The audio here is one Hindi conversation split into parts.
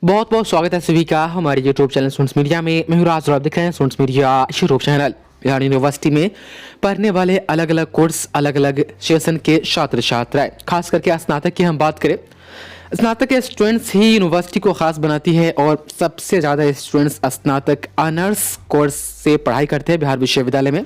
बहुत बहुत स्वागत है सभी का हमारे यूट्यूब चैनल स्टूडेंट्स मीडिया में। मैं हूं राज और आप देख रहे हैं students media YouTube channel. Bihar university में पढ़ने वाले अलग अलग कोर्स अलग अलग सेशन के छात्र छात्राएं, खास करके स्नातक की हम बात करें, स्नातक के स्टूडेंट्स ही यूनिवर्सिटी को खास बनाती है और सबसे ज़्यादा स्टूडेंट्स स्नातक ऑनर्स कोर्स से पढ़ाई करते हैं बिहार विश्वविद्यालय में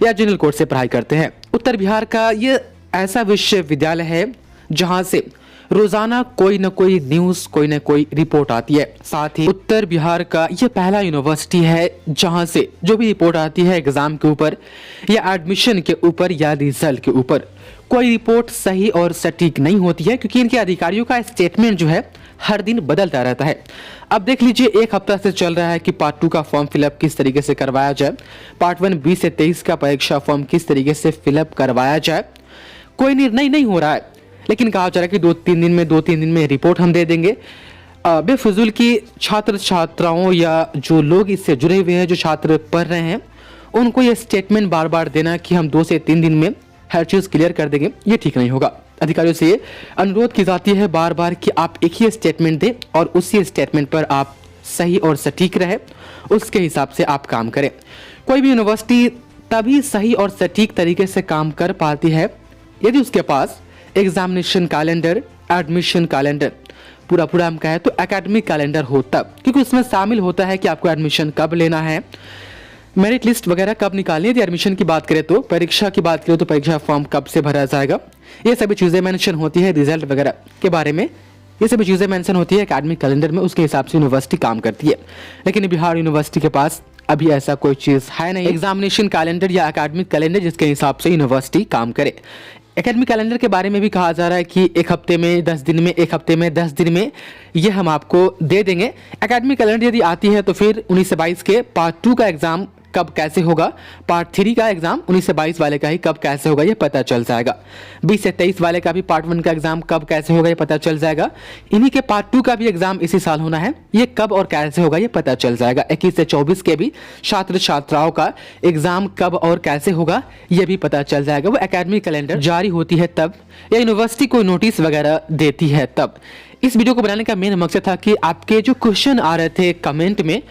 या जनरल कोर्स से पढ़ाई करते हैं। उत्तर बिहार का ये ऐसा विश्वविद्यालय है जहाँ से रोजाना कोई न कोई न्यूज कोई न कोई रिपोर्ट आती है। साथ ही उत्तर बिहार का ये पहला यूनिवर्सिटी है जहां से जो भी रिपोर्ट आती है एग्जाम के ऊपर या एडमिशन के ऊपर या रिजल्ट के ऊपर, कोई रिपोर्ट सही और सटीक नहीं होती है क्योंकि इनके अधिकारियों का स्टेटमेंट जो है हर दिन बदलता रहता है। अब देख लीजिए, एक हफ्ता से चल रहा है कि पार्ट 2 का फॉर्म फिलअप किस तरीके से करवाया जाए, पार्ट 1 20 से 23 का परीक्षा फॉर्म किस तरीके से फिलअप करवाया जाए, कोई निर्णय नहीं हो रहा है। लेकिन कहा जा रहा है कि 2-3 दिन में रिपोर्ट हम दे देंगे। बेफिजूल की छात्र छात्राओं या जो लोग इससे जुड़े हुए हैं, जो छात्र पढ़ रहे हैं, उनको ये स्टेटमेंट बार बार देना कि हम 2 से 3 दिन में हर चीज़ क्लियर कर देंगे, ये ठीक नहीं होगा। अधिकारियों से ये अनुरोध की जाती है बार बार कि आप एक ही स्टेटमेंट दें और उसी स्टेटमेंट पर आप सही और सटीक रहे, उसके हिसाब से आप काम करें। कोई भी यूनिवर्सिटी तभी सही और सटीक तरीके से काम कर पाती है यदि उसके पास एग्जामिनेशन कैलेंडर, एडमिशन कैलेंडर, पूरा हम कहें तो एकेडमिक कैलेंडर हो तब, क्योंकि उसमें शामिल होता है कि आपको एडमिशन कब लेना है, मेरिट लिस्ट वगैरह कब निकालनी है। यदि एडमिशन की बात करें तो परीक्षा की बात करें तो परीक्षा फॉर्म कब से भरा जाएगा, ये सभी चीज़ें मेंशन होती है। रिजल्ट वगैरह के बारे में ये सभी चीज़ें मेंशन होती है एकेडमिक कैलेंडर में, उसके हिसाब से यूनिवर्सिटी काम करती है। लेकिन बिहार यूनिवर्सिटी के पास अभी ऐसा कोई चीज़ है नहीं, एग्जामिनेशन कैलेंडर या एकेडमिक कैलेंडर जिसके हिसाब से यूनिवर्सिटी काम करे। एकेडमिक कैलेंडर के बारे में भी कहा जा रहा है कि एक हफ्ते में 10 दिन में, एक हफ्ते में 10 दिन में ये हम आपको दे देंगे। एकेडमिक कैलेंडर यदि आती है तो फिर 19 से 22 के पार्ट 2 का एग्जाम कब कैसे होगा, पार्ट 3 का एग्जाम 19 से 22 वाले का ही कब कैसे होगा ये पता चल जाएगा। 20 से 23 वाले का भी पार्ट 1 का एग्जाम कब कैसे होगा ये पता चल जाएगा। इन्हीं के पार्ट 2 का भी एग्जाम इसी साल होना है, ये कब और कैसे होगा ये पता चल जाएगा। 21 से 24 के भी छात्र छात्राओं का एग्जाम कब और कैसे होगा ये भी पता चल जाएगा। वो एकेडमिक कैलेंडर जारी होती है तब या यूनिवर्सिटी को नोटिस वगैरह देती है तब। इस वीडियो को बनाने का मेन मकसद था कि आपके जो क्वेश्चन आ रहे थे कमेंट में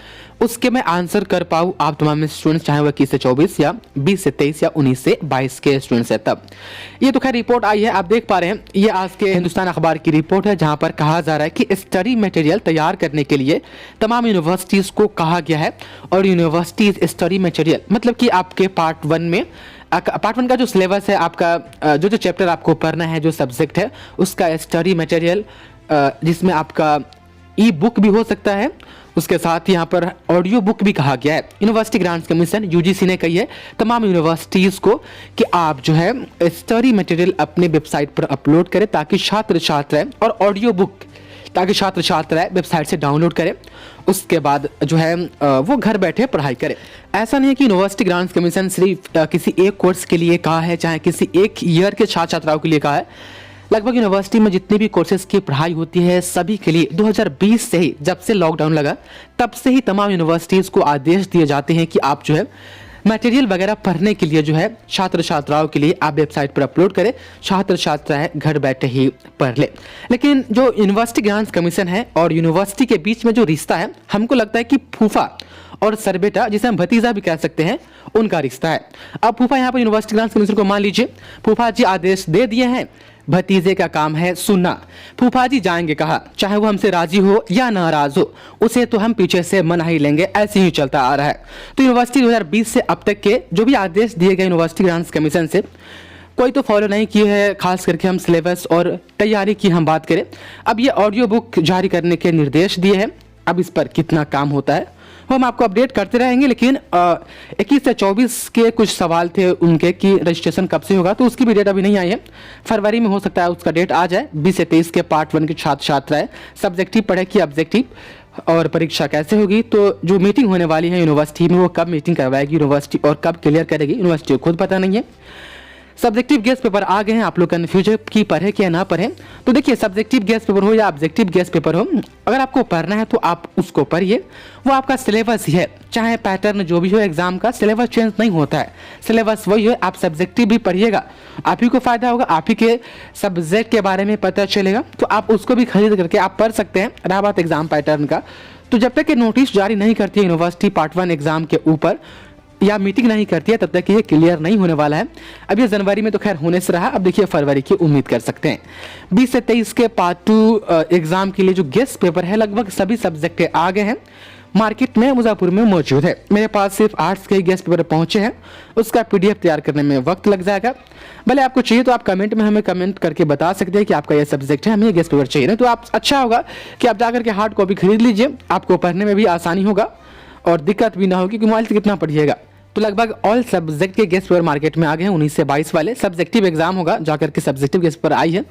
उसके मैं आंसर कर पाऊँ आप तमाम स्टूडेंट्स, चाहे वो 21 से 24 या 20 से 23 या 19 से 22 के स्टूडेंट्स है तब। ये तो खैर रिपोर्ट आई है, आप देख पा रहे हैं, ये आज के हिंदुस्तान अखबार की रिपोर्ट है जहां पर कहा जा रहा है कि स्टडी मटेरियल तैयार करने के लिए तमाम यूनिवर्सिटीज़ को कहा गया है। और यूनिवर्सिटीज स्टडी मटेरियल मतलब कि आपके पार्ट 1 में, पार्ट 1 का जो सिलेबस है आपका, जो चैप्टर आपको पढ़ना है, जो सब्जेक्ट है उसका स्टडी मटेरियल, जिसमें आपका ई बुक भी हो सकता है, उसके साथ यहाँ पर ऑडियो बुक भी कहा गया है। यूनिवर्सिटी ग्रांट्स कमीशन यूजीसी ने कही है तमाम यूनिवर्सिटीज़ को कि आप जो है स्टडी मटेरियल अपने वेबसाइट पर अपलोड करें ताकि छात्र छात्राएं, और ऑडियो बुक ताकि छात्र छात्राएं वेबसाइट से डाउनलोड करें, उसके बाद जो है वो घर बैठे पढ़ाई करें। ऐसा नहीं है कि यूनिवर्सिटी ग्रांट्स कमीशन सिर्फ किसी एक कोर्स के लिए कहा है, चाहे किसी एक ईयर के छात्र छात्राओं के लिए कहा है। लगभग यूनिवर्सिटी में जितनी भी कोर्सेज की पढ़ाई होती है सभी के लिए 2020 से ही, जब से लॉकडाउन लगा तब से ही तमाम यूनिवर्सिटीज़ को आदेश दिए जाते हैं कि आप जो है मटेरियल वगैरह पढ़ने के लिए जो है छात्र छात्राओं के लिए आप वेबसाइट पर अपलोड करें, छात्र छात्राएं घर बैठे ही पढ़ ले। लेकिन जो यूनिवर्सिटी ग्रांट्स कमीशन है और यूनिवर्सिटी के बीच में जो रिश्ता है, हमको लगता है कि फूफा और सरबेटा, जिसे हम भतीजा भी कह सकते हैं, उनका रिश्ता है। अब फूफा यहाँ पर यूनिवर्सिटी ग्रांट्स कमीशन को मान लीजिए, फूफा जी आदेश दे दिए हैं, भतीजे का काम है सुनना। फूफा जी जाएंगे कहा, चाहे वो हमसे राजी हो या नाराज हो, उसे तो हम पीछे से मना ही लेंगे, ऐसे ही चलता आ रहा है। तो यूनिवर्सिटी 2020 से अब तक के जो भी आदेश दिए गए यूनिवर्सिटी ग्रांट्स कमीशन से, कोई तो फॉलो नहीं किए हैं। खास करके हम सिलेबस और तैयारी की हम बात करें, अब ये ऑडियो बुक जारी करने के निर्देश दिए हैं, अब इस पर कितना काम होता है वो हम आपको अपडेट करते रहेंगे। लेकिन 21 से 24 के कुछ सवाल थे उनके कि रजिस्ट्रेशन कब से होगा, तो उसकी भी डेट अभी नहीं आई है, फरवरी में हो सकता है उसका डेट आ जाए। 20 से 23 के पार्ट 1 के छात्र छात्राएं सब्जेक्टिव पढ़े कि ऑब्जेक्टिव, और परीक्षा कैसे होगी, तो जो मीटिंग होने वाली है यूनिवर्सिटी में वो कब मीटिंग करवाएगी यूनिवर्सिटी और कब क्लियर करेगी यूनिवर्सिटी को खुद पता नहीं है। सब्जेक्टिव गेस्ट पेपर आ गए हैं, आप लोग कन्फ्यूज है कि पढ़े कि ना पढ़े। तो देखिए, सब्जेक्टिव गेस्ट पेपर हो या ऑब्जेक्टिव गेस्ट पेपर हो, अगर आपको पढ़ना है तो आप उसको पढ़िए। वो आपका सिलेबस ही है, चाहे पैटर्न जो भी हो एग्जाम का, सिलेबस चेंज नहीं होता है, सिलेबस वही है। आप सब्जेक्टिव भी पढ़िएगा, आप ही को फायदा होगा, आप ही के सब्जेक्ट के बारे में पता चलेगा, तो आप उसको भी खरीद करके आप पढ़ सकते हैं। रहा बात एग्जाम पैटर्न का, तो जब तक ये नोटिस जारी नहीं करती है यूनिवर्सिटी पार्ट 1 एग्जाम के ऊपर या मीटिंग नहीं करती है, तब तक ये क्लियर नहीं होने वाला है। अब ये जनवरी में तो खैर होने से रहा, अब देखिए फरवरी की उम्मीद कर सकते हैं। 20 से 23 के पार्ट 2 एग्जाम के लिए जो गेस्ट पेपर है, लगभग सभी सब्जेक्ट आ गए हैं, मार्केट में मुजफ्फरपुर में मौजूद है। मेरे पास सिर्फ आर्ट्स के गेस्ट पेपर पहुंचे हैं, उसका पीडीएफ तैयार करने में वक्त लग जाएगा। भले आपको चाहिए तो आप कमेंट में हमें कमेंट करके बता सकते हैं कि आपका ये सब्जेक्ट है, हमें ये गेस्ट पेपर चाहिए ना, तो आप अच्छा होगा कि आप जाकर के हार्ड कॉपी खरीद लीजिए, आपको पढ़ने में भी आसानी होगा और दिक्कत भी ना होगी कि मोबाइल से कितना पढ़िएगा। तो लगभग ऑल सब्जेक्ट के गेस्ट पेपर मार्केट में आ गए हैं, 19 से 22 वाले। सब्जेक्टिव एग्जाम होगा, जाकर के सब्जेक्टिव गेस्ट पेपर आई है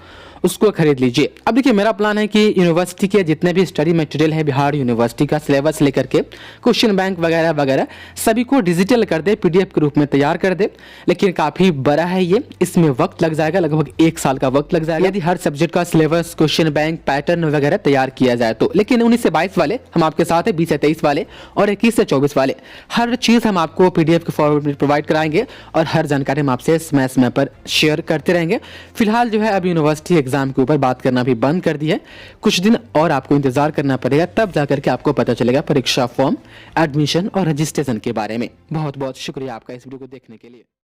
उसको खरीद लीजिए। अब देखिए, मेरा प्लान है कि यूनिवर्सिटी के जितने भी स्टडी मटेरियल है बिहार यूनिवर्सिटी का, सिलेबस लेकर के क्वेश्चन बैंक वगैरह वगैरह सभी को डिजिटल कर दे, पीडीएफ के रूप में तैयार कर दे। लेकिन काफ़ी बड़ा है ये, इसमें वक्त लग जाएगा, लगभग 1 साल का वक्त लग जाएगा यदि हर सब्जेक्ट का सिलेबस, क्वेश्चन बैंक, पैटर्न वगैरह तैयार किया जाए तो। लेकिन 19 से 22 वाले हम आपके साथ है, 20 से 23 वाले और 21 से 24 वाले, हर चीज़ हम आपको पीडीएफ के फॉर्मेट में प्रोवाइड कराएंगे और हर जानकारी हम आपसे समय पर शेयर करते रहेंगे। फिलहाल जो है अब यूनिवर्सिटी एग्जाम के ऊपर बात करना भी बंद कर दी है, कुछ दिन और आपको इंतजार करना पड़ेगा, तब जाकर के आपको पता चलेगा परीक्षा फॉर्म, एडमिशन और रजिस्ट्रेशन के बारे में। बहुत बहुत शुक्रिया आपका इस वीडियो को देखने के लिए।